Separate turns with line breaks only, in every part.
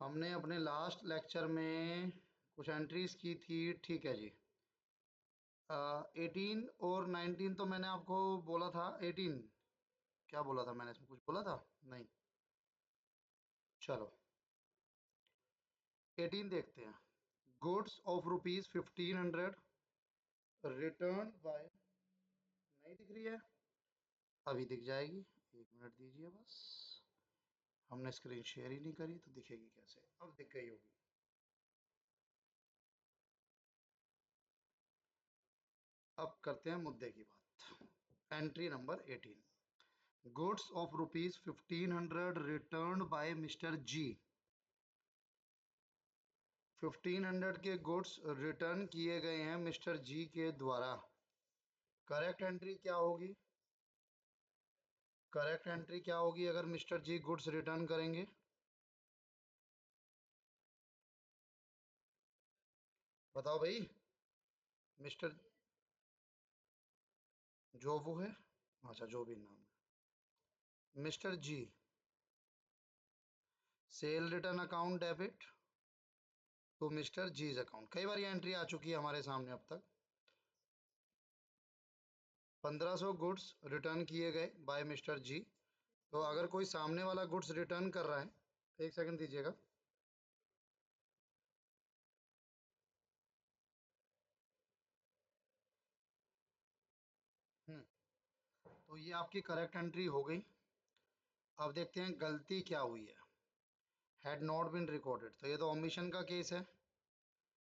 हमने अपने last lecture में कुछ एंट्रीज की थी। ठीक है जी। 18 और 19 तो मैंने आपको बोला था। 18 क्या बोला था मैंने, इसमें कुछ बोला था नहीं। चलो 18 देखते हैं। गुड्स ऑफ ₹1500 रिटर्न बाय, नहीं दिख रही है, अभी दिख जाएगी। एक मिनट दीजिए बस, हमने स्क्रीन शेयर ही नहीं करी तो दिखेगी कैसे। अब दिख गई होगी। अब करते हैं मुद्दे की बात। Entry number 18, goods of ₹1500 return by mister G. 1500 के गुड्स रिटर्न किए गए हैं मिस्टर जी के द्वारा। करेक्ट एंट्री क्या होगी? करेक्ट एंट्री क्या होगी अगर मिस्टर जी गुड्स रिटर्न करेंगे? बताओ भाई। मिस्टर जो वो है, अच्छा जो भी नाम है, mister G sale return account debit to mister G's account. कई बार ये एंट्री आ चुकी है हमारे सामने अब तक। 1500 गुड्स रिटर्न किए गए बाय मिस्टर जी। तो अगर कोई सामने वाला गुड्स रिटर्न कर रहा है, एक सेकंड दीजिएगा। तो ये आपकी करेक्ट एंट्री हो गई। अब देखते हैं गलती क्या हुई है। हैड नॉट बीन रिकॉर्डेड, तो ये तो ओमिशन का केस है।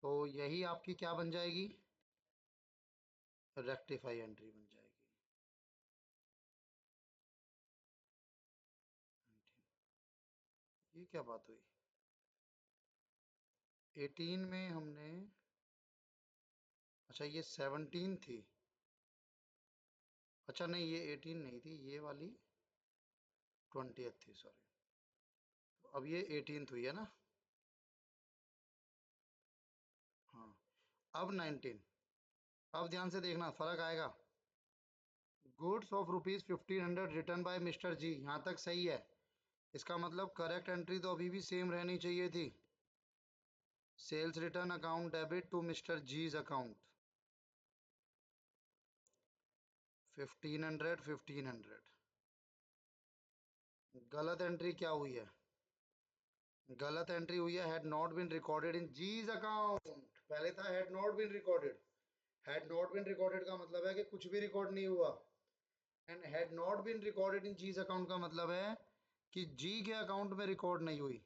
तो यही आपकी क्या बन जाएगी? रेक्टिफाई एंट्री बन जाएगी। ये क्या बात हुई? 18 में हमने, अच्छा ये 17 थी। अच्छा नहीं, ये 18 नहीं थी, ये वाली 20th थी, सॉरी। अब ये 18th हुई है ना। हाँ, अब 19। अब ध्यान से देखना, फर्क आएगा। Goods of ₹1500 return by mister G, यहाँ तक सही है। इसका मतलब करेक्ट एंट्री तो अभी भी सेम रहनी चाहिए थी। Sales return account debit to mister G's account. 1500 1500। गलत एंट्री क्या हुई है? गलत एंट्री हुई है had not been recorded in G's account. पहले था had not been recorded. Had not been recorded का मतलब है कि कुछ भी रिकॉर्ड नहीं हुआ। And had not been recorded in G's account का मतलब है कि जी के अकाउंट में रिकॉर्ड नहीं हुई।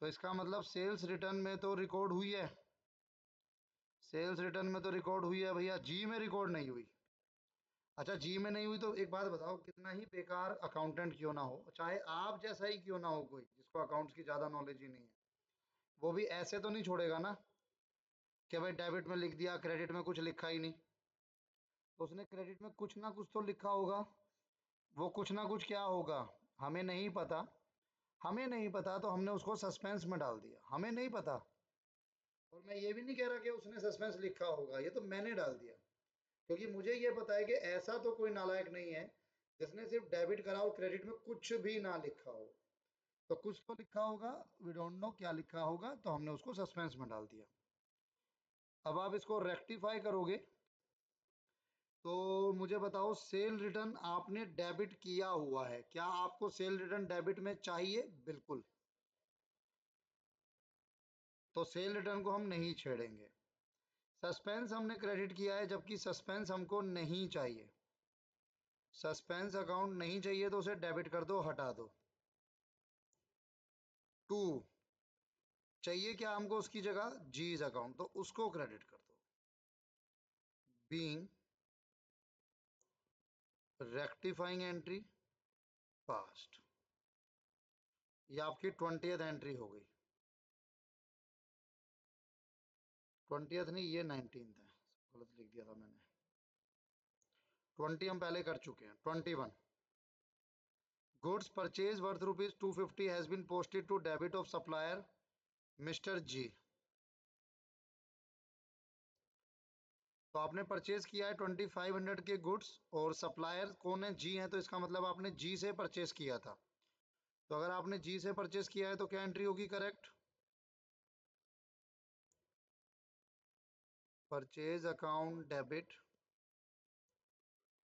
तो इसका मतलब सेल्स रिटर्न में तो रिकॉर्ड हुई है। सेल्स रिटर्न में तो रिकॉर्ड हुई है भैया, जी में रिकॉर्ड नहीं हुई। अच्छा जी में नहीं हुई तो एक बात बताओ, कितना ही बेकार अकाउंटेंट क्यों ना हो, चाहे आप जैसा ही क्यों ना हो, कोई जिसको अकाउंट्स की ज़्यादा नॉलेज ही नहीं है, वो भी ऐसे तो नहीं छोड़ेगा ना कि भाई डेबिट में लिख दिया, क्रेडिट में कुछ लिखा ही नहीं। तो उसने क्रेडिट में कुछ ना कुछ तो लिखा होगा। वो कुछ ना कुछ क्या होगा, हमें नहीं पता। हमें नहीं पता तो हमने उसको सस्पेंस में डाल दिया, हमें नहीं पता। और मैं ये भी नहीं कह रहा कि उसने सस्पेंस लिखा होगा, ये तो मैंने डाल दिया। क्योंकि मुझे ये पता है कि ऐसा तो कोई नालायक नहीं है जिसने सिर्फ डेबिट करा और क्रेडिट में कुछ भी ना लिखा हो। तो कुछ तो लिखा होगा, वी डोंट नो क्या लिखा होगा, तो हमने उसको सस्पेंस में डाल दिया। अब आप इसको रेक्टिफाई करोगे तो मुझे बताओ, सेल रिटर्न आपने डेबिट किया हुआ है, क्या आपको सेल रिटर्न डेबिट में चाहिए? बिल्कुल। तो सेल रिटर्न को हम नहीं छेड़ेंगे। सस्पेंस हमने क्रेडिट किया है, जबकि सस्पेंस हमको नहीं चाहिए। सस्पेंस अकाउंट नहीं चाहिए तो उसे डेबिट कर दो, हटा दो। टू चाहिए क्या हमको उसकी जगह? जीज अकाउंट, तो उसको क्रेडिट कर दो। Being rectifying entry past. ये आपकी 20th एंट्री हो गई। 20th नहीं, ये 19th है, गलत लिख दिया था मैंने। 20 हम पहले कर चुके हैं। 21, goods purchase worth ₹250 has been posted to debit of supplier mister G. तो आपने परचेज किया है 2500 के गुड्स, और सप्लायर कौन है? जी है, तो इसका मतलब आपने जी से परचेज किया था। तो अगर आपने जी से परचेस किया है तो क्या एंट्री होगी correct? Purchase account debit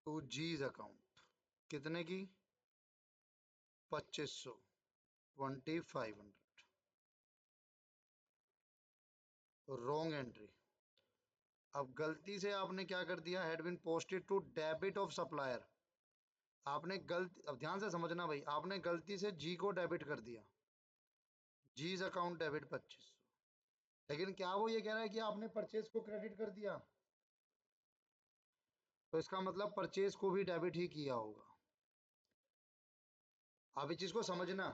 to G's account, कितने की? 2500, 2500। Wrong entry. अब गलती से आपने क्या कर दिया, had been posted to debit of supplier. आपने गलती, अब ध्यान से समझना भाई, आपने गलती से जी को डेबिट कर दिया, जीज अकाउंट डेबिट 2500। लेकिन क्या वो ये कह रहा है कि आपने परचेज को क्रेडिट कर दिया? तो इसका मतलब परचेज को भी डेबिट ही किया होगा। आप इस चीज को समझना।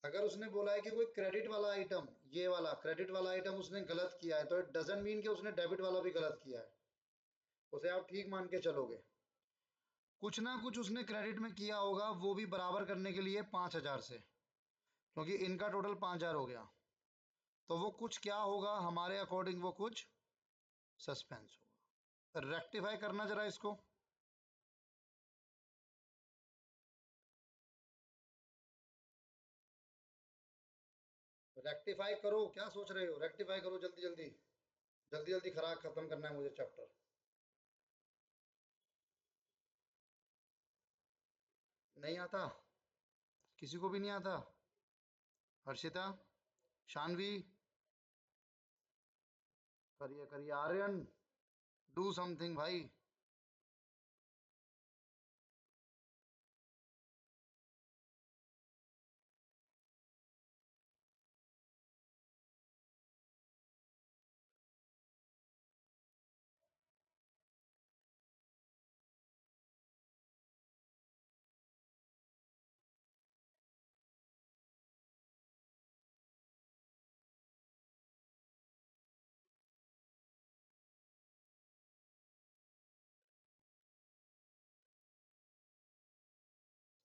अगर उसने बोला है कि कोई क्रेडिट वाला आइटम, ये वाला क्रेडिट वाला आइटम उसने गलत किया है, तो इट डजंट मीन कि उसने डेबिट वाला भी गलत किया है। उसे आप ठीक मान के चलोगे। कुछ ना कुछ उसने क्रेडिट में किया होगा, वो भी बराबर करने के लिए 5000 से, क्योंकि इनका टोटल 5000 हो गया। तो वो कुछ क्या होगा हमारे अकॉर्डिंग, वो कुछ सस्पेंस होगा। रेक्टिफाई करना जरा इसको। रेक्टिफाई करो, क्या सोच रहे हो? रेक्टिफाई करो जल्दी जल्दी, जल्दी जल्दी खराब खत्म करना है मुझे चैप्टर। नहीं आता? किसी को भी नहीं आता? हर्षिता, शानवी, करिए करिए, आर्यन, डू समथिंग भाई।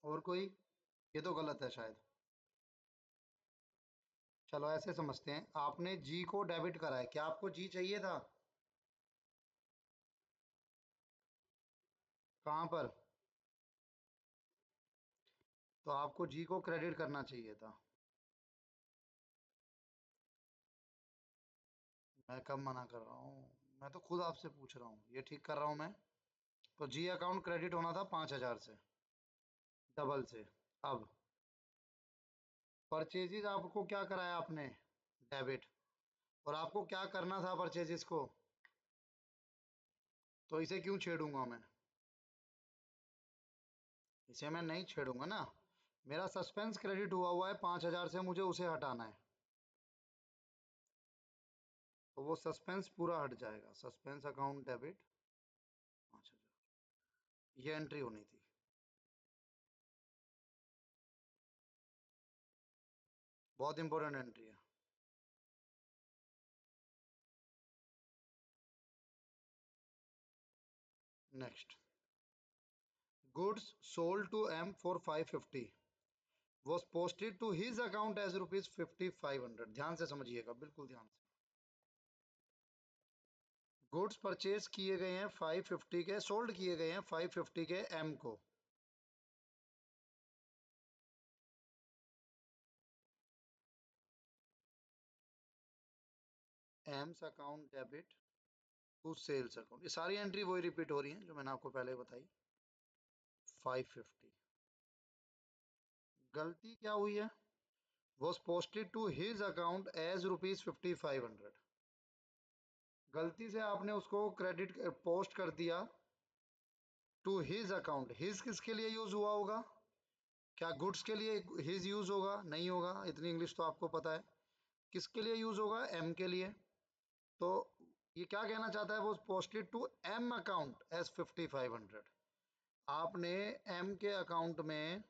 और कोई? ये तो गलत है शायद। चलो ऐसे समझते हैं, आपने जी को डेबिट करा है, क्या आपको जी चाहिए था? कहाँ पर? तो आपको जी को क्रेडिट करना चाहिए था। मैं कब मना कर रहा हूँ, मैं तो खुद आपसे पूछ रहा हूँ, ये ठीक कर रहा हूँ मैं। तो जी अकाउंट क्रेडिट होना था 5000 से, डबल से। अब परचेजेस आपको क्या कराया आपने? डेबिट। और आपको क्या करना था परचेजेस को? तो इसे क्यों छेड़ूंगा मैं? इसे मैं नहीं छेड़ूंगा ना। मेरा सस्पेंस क्रेडिट हुआ हुआ है 5000 से, मुझे उसे हटाना है। तो वो सस्पेंस पूरा हट जाएगा, सस्पेंस अकाउंट डेबिट 5000। ये एंट्री होनी थी। बहुत इंपॉर्टेंट एंट्री है। Next, goods sold to M for 550 was posted to his account as ₹5500। ध्यान से समझिएगा, बिल्कुल ध्यान से। गुड्स परचेज किए गए हैं 550 के, सोल्ड किए गए हैं 550 के एम को। M's account debit to sales account, ये सारी एंट्री वही रिपीट हो रही हैं जो मैंने आपको पहले बताई। 550, गलती क्या हुई है? Was posted to his account as ₹5500। गलती से आपने उसको क्रेडिट पोस्ट कर दिया टू हिज अकाउंट। हिज किसके लिए यूज हुआ होगा? क्या गुड्स के लिए हिज यूज होगा? नहीं होगा, इतनी इंग्लिश तो आपको पता है। किसके लिए यूज होगा? एम के लिए। तो ये क्या कहना चाहता है, वो posted to M account as 5500। आपने एम के अकाउंट में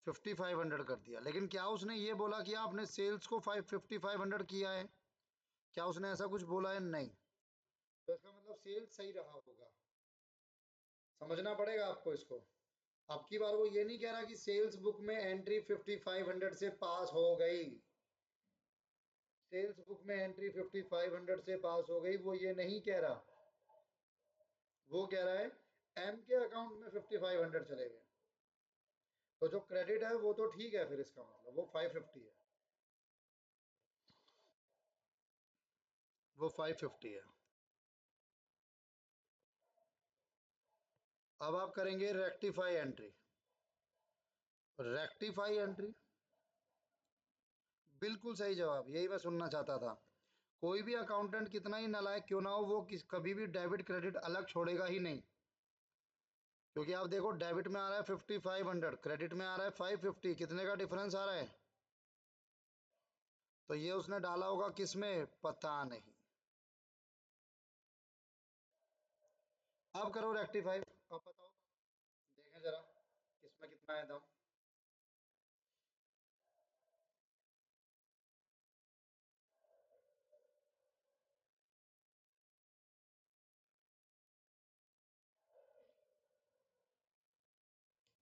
5500 कर दिया, लेकिन क्या उसने ये बोला कि आपने सेल्स को 5500 किया है? क्या उसने ऐसा कुछ बोला है? नहीं। तो इसका मतलब सेल्स सही रहा होगा। समझना पड़ेगा आपको इसको। अब की बार वो ये नहीं कह रहा कि सेल्स बुक में एंट्री 5500 से पास हो गई। सेल्स बुक में एंट्री 5500 से पास हो गई, वो ये नहीं कह रहा। वो कह रहा है एम के अकाउंट में 5500 चले गए। तो जो क्रेडिट है वो तो ठीक है, फिर इसका मतलब वो 550 है, वो 550 है। अब आप करेंगे रेक्टिफाई एंट्री। रेक्टिफाई एंट्री, बिल्कुल सही जवाब, यही मैं सुनना चाहता था। कोई भी अकाउंटेंट कितना ही नालायक क्यों ना हो, वो कभी भी डेबिट क्रेडिट अलग छोड़ेगा ही नहीं। क्योंकि आप देखो, डेबिट में आ रहा है 5500, क्रेडिट में आ रहा है 550, कितने का डिफरेंस आ रहा है? तो ये उसने डाला होगा किस में, पता नहीं। अब करो रेक्टिफाई, अब बताओ, देखें जरा किसमें कितना है दम।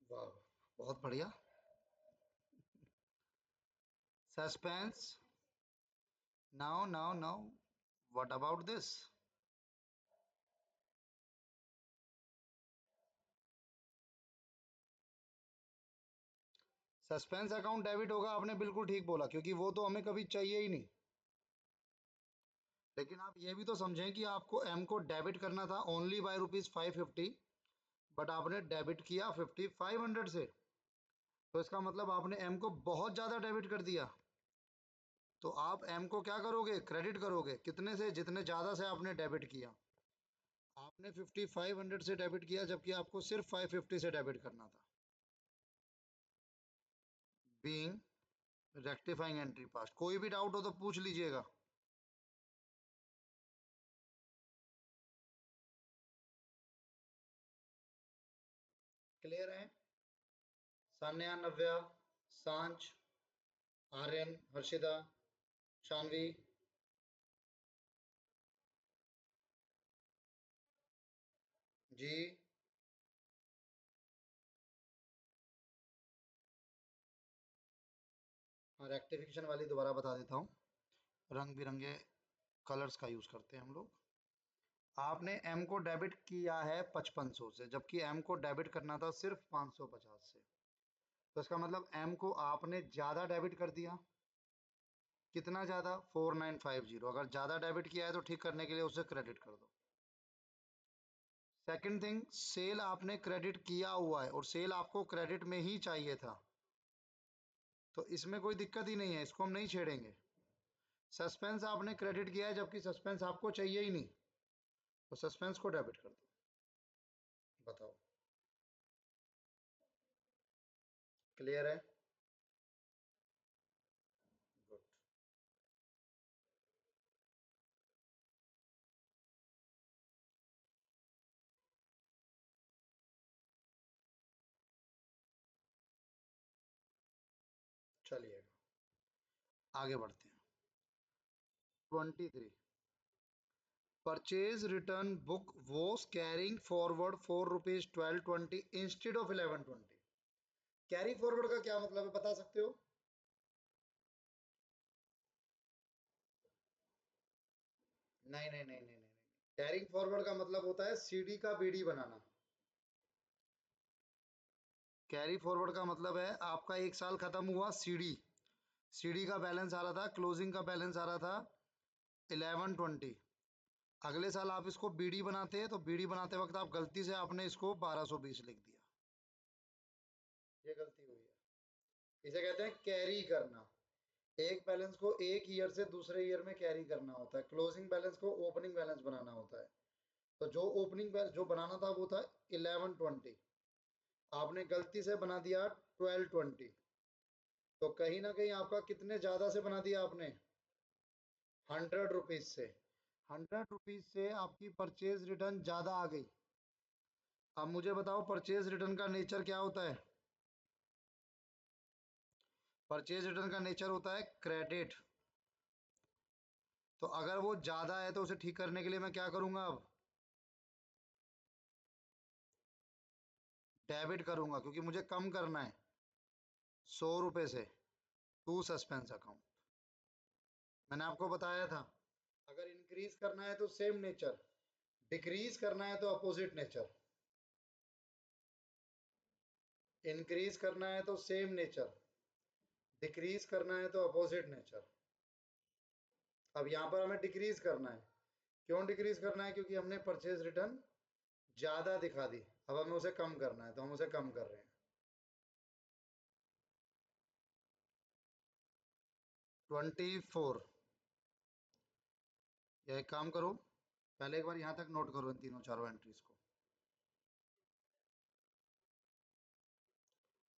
वाह, बहुत बढ़िया। Suspense, now now now, what about this? Suspense account debit होगा, आपने बिल्कुल ठीक बोला, क्योंकि वो तो हमें कभी चाहिए ही नहीं। लेकिन आप ये भी तो समझें कि आपको एम को डेबिट करना था ओनली बाय ₹550, बट आपने डेबिट किया 5500 से। तो इसका मतलब आपने एम को बहुत ज़्यादा डेबिट कर दिया। तो आप एम को क्या करोगे, क्रेडिट करोगे, कितने से, जितने ज़्यादा से आपने डेबिट किया। आपने 5500 से डेबिट किया, जबकि आपको सिर्फ 550 से डेबिट करना था। Being rectifying entry past. कोई भी डाउट हो तो पूछ लीजिएगा। क्लियर है? सान्या, नव्या, सांच, आर्यन, हर्षिता, शानवी। जी। हाँ, रेक्टिफिकेशन वाली दोबारा बता देता हूँ। रंग बिरंगे कलर्स का यूज़ करते हैं हम लोग। आपने एम को डेबिट किया है 5500 से, जबकि एम को डेबिट करना था सिर्फ 550 से। तो इसका मतलब एम को आपने ज़्यादा डेबिट कर दिया। कितना ज़्यादा, 4950। अगर ज़्यादा डेबिट किया है तो ठीक करने के लिए उसे क्रेडिट कर दो। सेकंड थिंग, सेल आपने क्रेडिट किया हुआ है और सेल आपको क्रेडिट में ही चाहिए था, तो इसमें कोई दिक्कत ही नहीं है, इसको हम नहीं छेड़ेंगे। सस्पेंस आपने क्रेडिट किया है, जबकि सस्पेंस आपको चाहिए ही नहीं, तो सस्पेंस को डेबिट कर दो। बताओ, क्लियर है? गुड। चलिए आगे बढ़ते हैं। 23, purchase return book was carrying forward ₹4 1220 instead of 1120। Carry forward का क्या मतलब है, बता सकते हो? नहीं नहीं नहीं नहीं नहीं, कैरिंग फॉरवर्ड का मतलब होता है सीडी का बीडी बनाना। कैरी फॉरवर्ड का मतलब है आपका एक साल खत्म हुआ, सीडी, सीडी का बैलेंस आ रहा था, क्लोजिंग का बैलेंस आ रहा था 1120। अगले साल आप इसको बीडी बनाते हैं, तो बीडी बनाते वक्त आप गलती से आपने इसको 1220 लिख दिया, ये गलती हुई है। इसे कहते हैं कैरी करना। एक बैलेंस को एक ईयर से दूसरे ईयर में कैरी करना होता है, क्लोजिंग बैलेंस को ओपनिंग बैलेंस बनाना होता है। तो जो ओपनिंग बैलेंस जो बनाना था वो था 1120, आपने गलती से बना दिया 1220। तो कहीं ना कहीं आपका कितने ज्यादा से बना दिया आपने, ₹100 से। ₹100 से आपकी परचेज रिटर्न ज्यादा आ गई। अब मुझे बताओ, परचेज रिटर्न का नेचर क्या होता है? परचेज रिटर्न का नेचर होता है क्रेडिट। तो अगर वो ज्यादा है तो उसे ठीक करने के लिए मैं क्या करूंगा, अब डेबिट करूंगा, क्योंकि मुझे कम करना है ₹100 से, टू सस्पेंस अकाउंट। मैंने आपको बताया था, अगर इंक्रीज करना है तो सेम नेचर, डिक्रीज करना है तो अपोजिट नेचर। इंक्रीज करना है तो सेम नेचर, डिक्रीज करना है तो अपोजिट नेचर। अब यहाँ पर हमें डिक्रीज करना है। क्यों डिक्रीज करना है? क्योंकि हमने परचेज रिटर्न ज्यादा दिखा दी, अब हमें उसे कम करना है, तो हम उसे कम कर रहे हैं। 24। या एक काम करो, पहले एक बार यहाँ तक नोट करो इन तीनों चारों एंट्रीज को।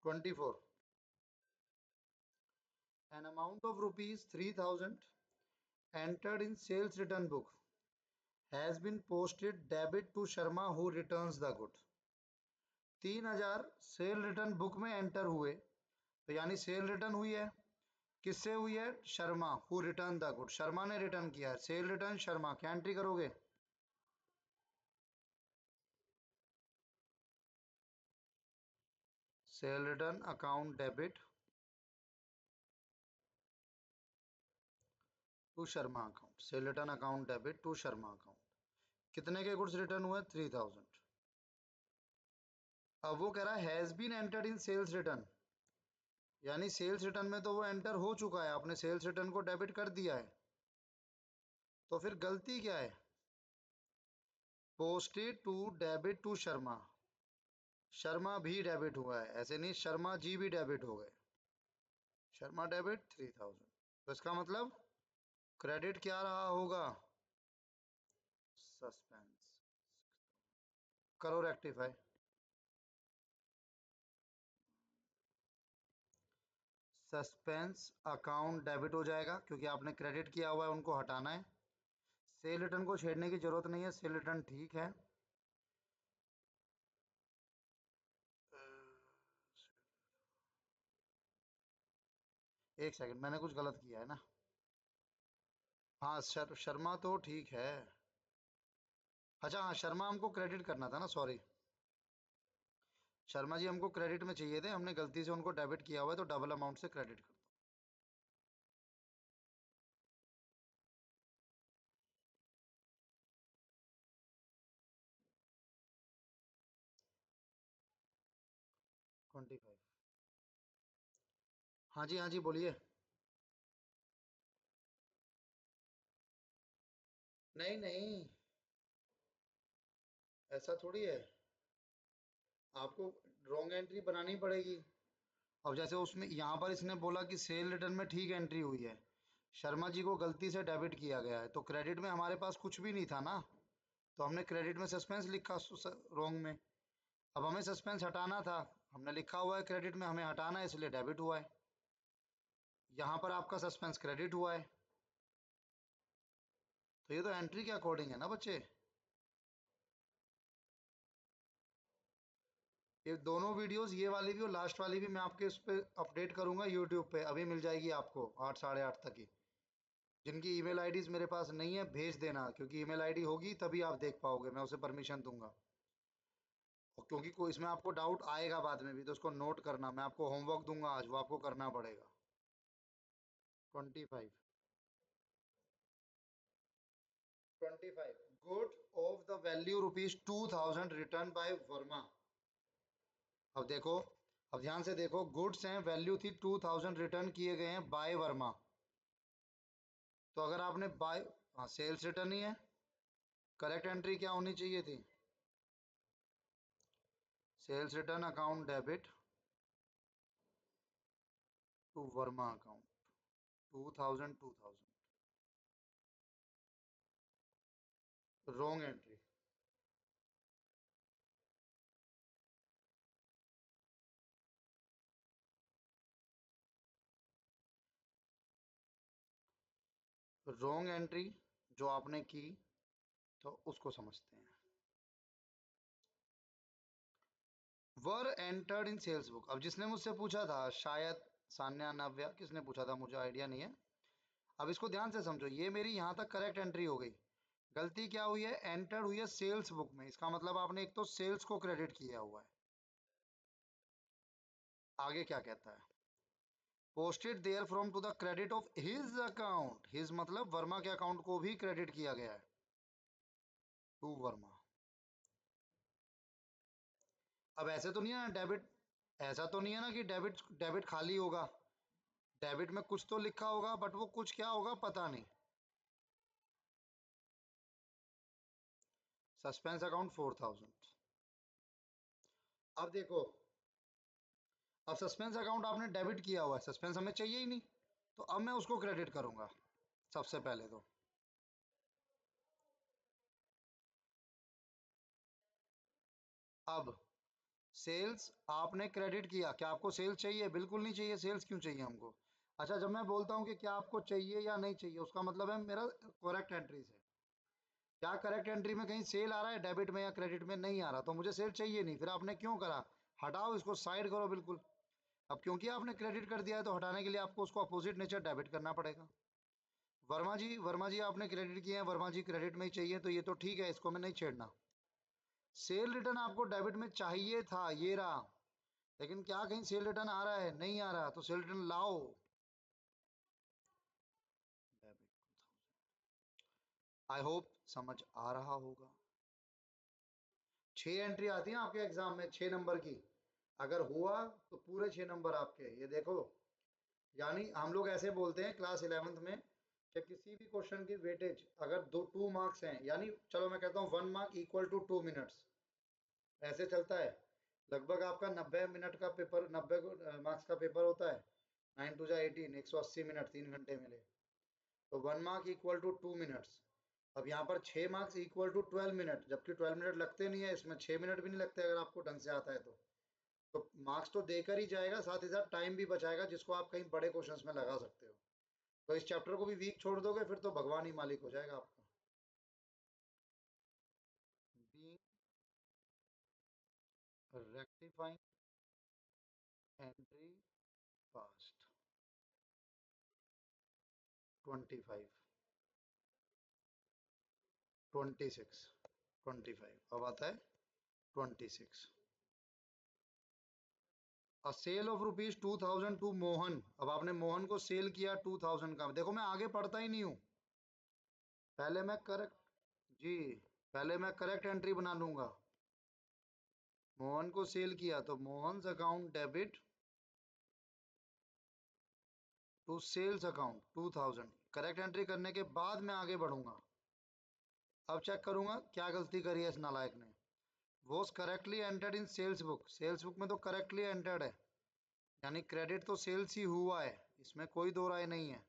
24, an amount of rupees 3000 entered in sales return book has been posted debit to Sharma who returns the good। 3000 cell return book में एंटर हुए, तो यानी सेल रिटर्न हुई है, किससे हुई है? Sharma, who return the good, Sharma ने रिटर्न किया है। सेल रिटर्न शर्मा, क्या एंट्री करोगे? Sale return account debit to Sharma account, sale return account debit to Sharma account. कितने के गुड्स रिटर्न हुए? 3000। अब वो कह रहा है has been entered in sales return, यानी सेल्स रिटर्न में तो वो एंटर हो चुका है, आपने सेल्स रिटर्न को डेबिट कर दिया है। तो फिर गलती क्या है? Posted to debit to Sharma, Sharma भी डेबिट हुआ है, ऐसे नहीं शर्मा जी भी डेबिट हो गए। शर्मा डेबिट 3000, तो इसका मतलब क्रेडिट क्या रहा होगा? सस्पेंस। करो रेक्टिफाई। सस्पेंस अकाउंट डेबिट हो जाएगा, क्योंकि आपने क्रेडिट किया हुआ है, उनको हटाना है। सेल रिटर्न को छेड़ने की जरूरत नहीं है, सेल रिटर्न ठीक है। एक सेकंड, मैंने कुछ गलत किया है ना। हाँ शर्मा तो ठीक है। अच्छा हाँ, शर्मा हमको क्रेडिट करना था ना, सॉरी। शर्मा जी हमको क्रेडिट में चाहिए थे, हमने गलती से उनको डेबिट किया हुआ है, तो डबल अमाउंट से क्रेडिट कर दो। Twenty five. हाँ जी, हाँ जी, बोलिए। नहीं नहीं, ऐसा थोड़ी है, आपको रॉन्ग एंट्री बनानी पड़ेगी। अब जैसे उसमें यहाँ पर इसने बोला कि सेल रिटर्न में ठीक एंट्री हुई है, शर्मा जी को गलती से डेबिट किया गया है, तो क्रेडिट में हमारे पास कुछ भी नहीं था ना, तो हमने क्रेडिट में सस्पेंस लिखा रॉन्ग में। अब हमें सस्पेंस हटाना था, हमने लिखा हुआ है क्रेडिट में, हमें हटाना है, इसलिए डेबिट हुआ है। यहाँ पर आपका सस्पेंस क्रेडिट हुआ है, तो ये तो एंट्री के अकॉर्डिंग है ना बच्चे। ये दोनों वीडियोस, ये वाली भी और लास्ट वाली भी, मैं आपके उस पर अपडेट करूंगा यूट्यूब पे, अभी मिल जाएगी आपको 8 साढ़े 8 तक ही। जिनकी ईमेल आईडीज मेरे पास नहीं है, भेज देना, क्योंकि ईमेल आईडी होगी तभी आप देख पाओगे, मैं उसे परमिशन दूंगा। और क्योंकि कोई इसमें आपको डाउट आएगा बाद में भी, तो उसको नोट करना, मैं आपको होमवर्क दूंगा आज, वो आपको करना पड़ेगा। 25। 25, good of the value ₹2000 return by Verma. अब देखो, अब ध्यान से देखो, गुड्स हैं, वैल्यू थी 2000, रिटर्न किए गए हैं बाय वर्मा। तो अगर आपने बाय, हाँ सेल्स रिटर्न ही है, करेक्ट एंट्री क्या होनी चाहिए थी? Sales return account debit to Verma account, 2000 2000। Wrong entry. Wrong entry जो आपने की, तो उसको समझते हैं। Were entered in sales book, अब जिसने मुझसे पूछा था, शायद सान्या नव्या, किसने पूछा था मुझे आइडिया नहीं है। अब इसको ध्यान से समझो, ये मेरी यहाँ तक करेक्ट एंट्री हो गई। गलती क्या हुई है? एंटर्ड हुई है सेल्स बुक में, इसका मतलब आपने एक तो सेल्स को क्रेडिट किया हुआ है। आगे क्या कहता है? Posted there from to the credit of his account, his मतलब वर्मा के अकाउंट को भी क्रेडिट किया गया है, टू वर्मा। अब ऐसे तो नहीं है डेबिट, ऐसा तो नहीं है ना कि डेबिट डेबिट खाली होगा, डेबिट में कुछ तो लिखा होगा, बट वो कुछ क्या होगा पता नहीं। Suspense account 4000। अब देखो, अब सस्पेंस अकाउंट आपने डेबिट किया हुआ है, सस्पेंस हमें चाहिए ही नहीं, तो अब मैं उसको क्रेडिट करूंगा सबसे पहले तो। अब सेल्स आपने क्रेडिट किया, क्या आपको सेल्स चाहिए? बिल्कुल नहीं चाहिए। सेल्स क्यों चाहिए हमको? अच्छा, जब मैं बोलता हूँ कि क्या आपको चाहिए या नहीं चाहिए, उसका मतलब है मेरा करेक्ट एंट्री से। क्या करेक्ट एंट्री में कहीं सेल आ रहा है डेबिट में या क्रेडिट में? नहीं आ रहा, तो मुझे सेल चाहिए नहीं। फिर आपने क्यों करा? हटाओ इसको, साइड करो बिल्कुल। अब क्योंकि आपने क्रेडिट कर दिया है, तो हटाने के लिए आपको उसको अपोजिट नेचर डेबिट करना पड़ेगा। वर्मा जी आपने क्रेडिट किए हैं, वर्मा जी क्रेडिट में ही चाहिए, तो ये तो ठीक है, इसको मैं नहीं छेड़ना। सेल रिटर्न आपको डेबिट में चाहिए था, ये रहा। लेकिन क्या कहीं सेल रिटर्न आ रहा है? नहीं आ रहा, तो सेल रिटर्न लाओ। डेबिट 2000। आई होप समझ आ रहा होगा। 6 एंट्री आती है आपके एग्जाम में, 6 नंबर की। अगर हुआ तो पूरे 6 नंबर आपके, ये देखो। यानी हम लोग ऐसे बोलते हैं क्लास 11th में कि किसी भी क्वेश्चन की वेटेज अगर 2 मार्क्स हैं, यानी चलो मैं कहता हूँ 1 मार्क इक्वल टू 2 मिनट्स, ऐसे चलता है। लगभग आपका 90 मिनट का पेपर, 90 मार्क्स का पेपर होता है। 9 टू जा 18, 180 मिनट, 3 घंटे मिले, तो 1 मार्क इक्वल टू 2 मिनट्स। अब यहाँ पर 6 मार्क्स इक्वल टू 12 मिनट, जबकि 12 मिनट लगते नहीं है इसमें, 6 मिनट भी नहीं लगते अगर आपको ढंग से आता है तो मार्क्स तो देकर ही जाएगा, साथ ही साथ टाइम भी बचाएगा, जिसको आप कहीं बड़े क्वेश्चंस में लगा सकते हो। तो इस चैप्टर को भी वीक छोड़ दोगे, फिर तो भगवान ही मालिक हो जाएगा आपका। बीइंग रेक्टिफाइंग एंट्री पास्ट 25, 26, 25, अब आता है 26। A sale of rupees 2000 to Mohan. अब आपने मोहन को सेल किया 2000 का। देखो मैं आगे पढ़ता ही नहीं हूँ, पहले मैं करेक्ट, जी, पहले मैं करेक्ट एंट्री बना लूंगा। मोहन को सेल किया तो Mohan account debit to sales account 2000, correct entry करने के बाद मैं आगे बढ़ूंगा। अब चेक करूंगा क्या गलती करी है इस नालायक ने। Was correctly entered in sales book, sales book में तो करेक्टली एंटर्ड है, यानी क्रेडिट तो सेल्स ही हुआ है, इसमें कोई दो राय नहीं है।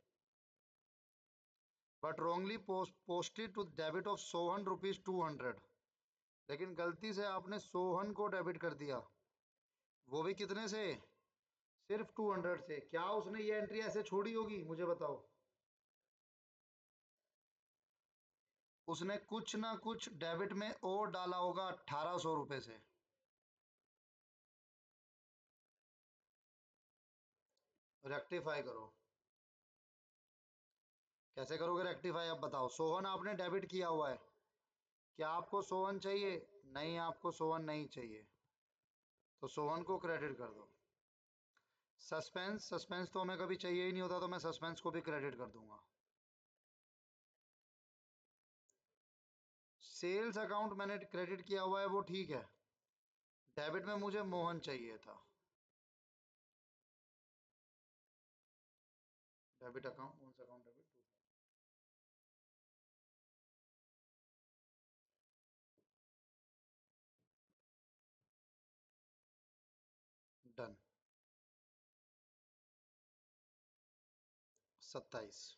But wrongly posted to debit of Sohan rupees 200, लेकिन गलती से आपने सोहन को डेबिट कर दिया, वो भी कितने से? सिर्फ 200 से। क्या उसने ये एंट्री ऐसे छोड़ी होगी, मुझे बताओ? उसने कुछ ना कुछ डेबिट में और डाला होगा 1800 रुपये से। रेक्टिफाई करो। कैसे करोगे रेक्टिफाई, अब बताओ। सोहन आपने डेबिट किया हुआ है, क्या आपको सोहन चाहिए? नहीं, आपको सोहन नहीं चाहिए, तो सोहन को क्रेडिट कर दो। सस्पेंस, सस्पेंस तो हमें कभी चाहिए ही नहीं होता, तो मैं सस्पेंस को भी क्रेडिट कर दूंगा। सेल्स अकाउंट मैंने क्रेडिट किया हुआ है, वो ठीक है। डेबिट में मुझे मोहन चाहिए था। डेबिट अकाउंट, कौन सा account? Debit. Done. 27।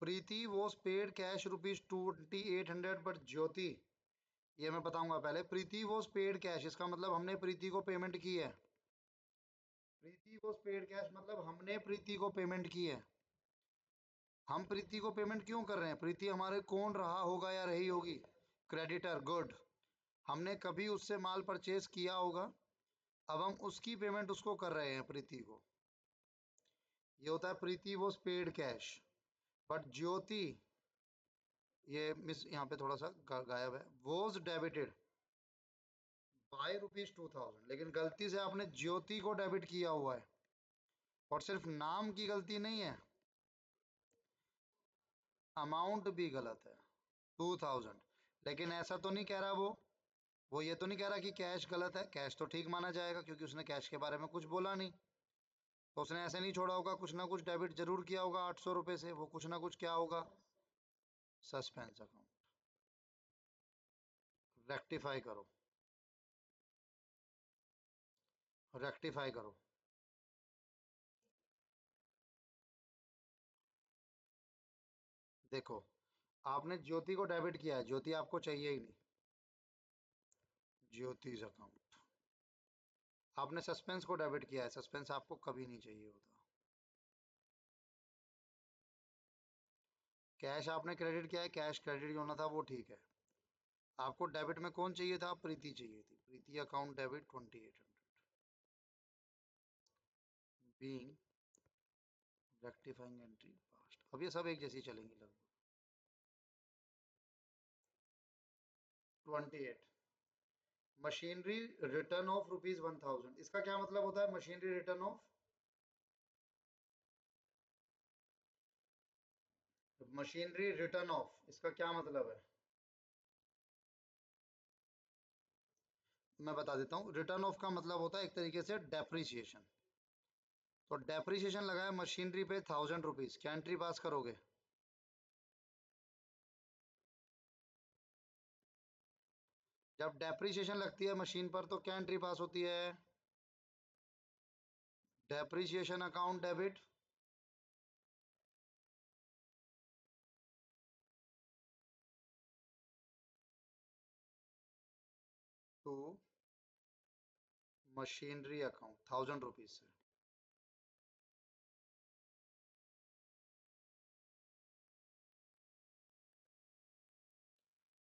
Preeti was paid cash rupees 2800, but Jyoti, ये मैं बताऊंगा पहले। प्रीति वॉज पेड कैश, इसका मतलब हमने प्रीति को पेमेंट की है। प्रीति वॉज पेड कैश मतलब हमने प्रीति को पेमेंट की है। हम प्रीति को पेमेंट क्यों कर रहे हैं? प्रीति हमारे कौन रहा होगा या रही होगी? Creditor, good. हमने कभी उससे माल परचेज किया होगा, अब हम उसकी पेमेंट उसको कर रहे हैं, प्रीति को। ये होता है प्रीति was paid cash. But Jyoti, ये मिस यहाँ पे थोड़ा सा गायब है, वॉज डेबिटेड बाय रुपीज 2000, लेकिन गलती से आपने ज्योति को डेबिट किया हुआ है, और सिर्फ नाम की गलती नहीं है, अमाउंट भी गलत है, 2000। लेकिन ऐसा तो नहीं कह रहा वो वो ये तो नहीं कह रहा कि कैश गलत है, कैश तो ठीक माना जाएगा क्योंकि उसने कैश के बारे में कुछ बोला नहीं। तो उसने ऐसे नहीं छोड़ा होगा, कुछ ना कुछ डेबिट जरूर किया होगा 800 रुपये से, वो कुछ ना कुछ क्या होगा, सस्पेंस अकाउंट। रेक्टिफाई करो, रेक्टिफाई करो। देखो, आपने ज्योति को डेबिट किया है, ज्योति आपको चाहिए ही नहीं, ज्योतिष अकाउंट। आपने सस्पेंस को डेबिट किया है, सस्पेंस आपको कभी नहीं चाहिए होता। कैश आपने क्रेडिट किया है, कैश क्रेडिट होना था वो ठीक है। आपको डेबिट में कौन चाहिए था, प्रीति चाहिए थी, Preeti account debit 2800, being rectifying entry passed. अब ये सब एक जैसी चलेंगी लगभग। 28, मशीनरी रिटर्न ऑफ ₹1000। इसका क्या मतलब होता है, machinery return of, machinery return of इसका क्या मतलब है, मैं बता देता हूँ। रिटर्न ऑफ का मतलब होता है एक तरीके से डेप्रिसिएशन। तो डेप्रिसिएशन लगा है मशीनरी पे 1000 रुपीज, क्या एंट्री पास करोगे। जब डेप्रिसिएशन लगती है मशीन पर तो क्या एंट्री पास होती है, depreciation account debit to machinery account 1000 rupees से।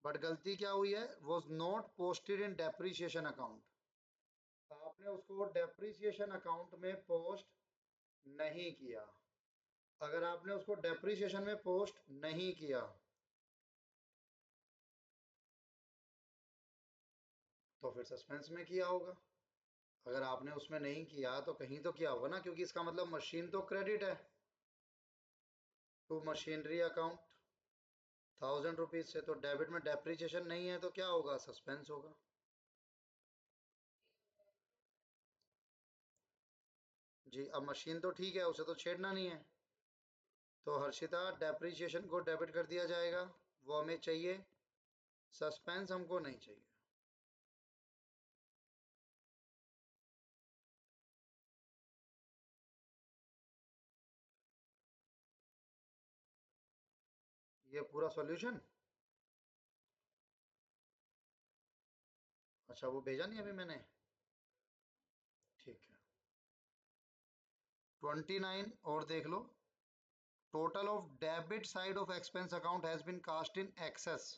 बट गलती क्या हुई है, was not posted in depreciation account. आपने उसको डेप्रिसिएशन अकाउंट में पोस्ट नहीं किया। अगर आपने उसको डेप्रिसिएशन में पोस्ट नहीं किया तो फिर सस्पेंस में किया होगा। अगर आपने उसमें नहीं किया तो कहीं तो किया होगा ना, क्योंकि इसका मतलब मशीन तो क्रेडिट है। टू मशीनरी अकाउंट 1000 रुपीज से, तो डेबिट में डेप्रिसिएशन नहीं है तो क्या होगा, सस्पेंस होगा। जी, अब मशीन तो ठीक है, उसे तो छेड़ना नहीं है। तो हर्षिता, डेप्रिसिएशन को डेबिट कर दिया जाएगा, वो हमें चाहिए, सस्पेंस हमको नहीं चाहिए। ये पूरा सॉल्यूशन। अच्छा, वो भेजा नहीं अभी मैंने, ठीक है। 29 और देख लो। Total of debit side of expense account has been cast in excess.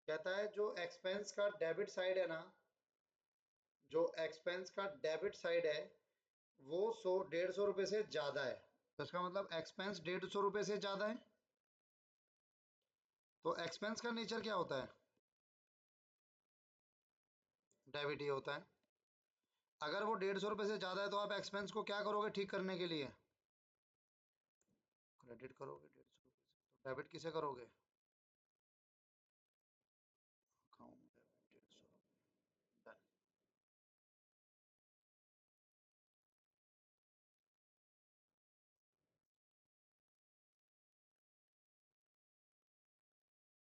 कहता है जो एक्सपेंस का डेबिट साइड है ना, जो एक्सपेंस का डेबिट साइड है वो 150 रुपये से ज्यादा है। तो इसका मतलब एक्सपेंस 150 रुपये से ज्यादा है। तो एक्सपेंस का नेचर क्या होता है, डेबिट ही होता है। अगर वो 150 रुपये से ज्यादा है तो आप एक्सपेंस को क्या करोगे ठीक करने के लिए, क्रेडिट करोगे 150 रुपये से। तो डेबिट किसे करोगे,